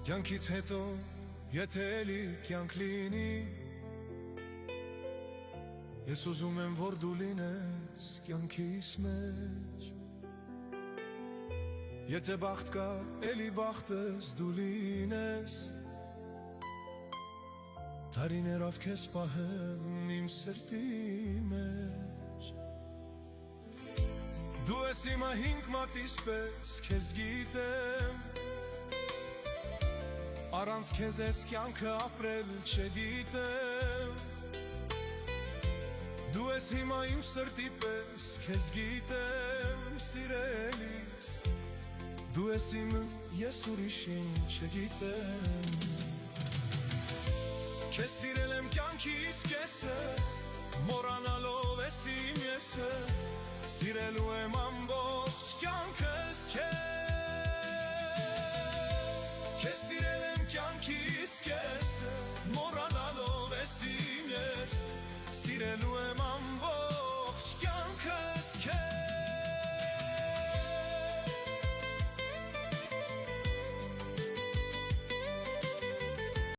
Կյանքից հետո եթե էլի կյանք լինի, ես ուզում եմ որ դու լինես կյանքիս մեջ, եթե բախտ կա էլի բախտս դու լինես, տարիներով քեզ պահեմ իմ սրտի մեջ, դու ես իմ հինգ մատիս պես քեզ գիտեմ, առանց քեզ ես կյանքը ապրել չգիտեմ, դու ես հիմա իմ սրտի պես քեզ գիտեմ, սիրելիս, դու ես իմը, ես ուրիշին չգիտեմ, քեզ սիրել եմ կյանքիս կեսը, մոռանալով ես իմ եսը, սիրելու եմ ամբողջ կյանքս քեզ սիրել եմ կյանքիս կեսը, մոռանալով ես իմ ես, սիրելու եմ ամբողջ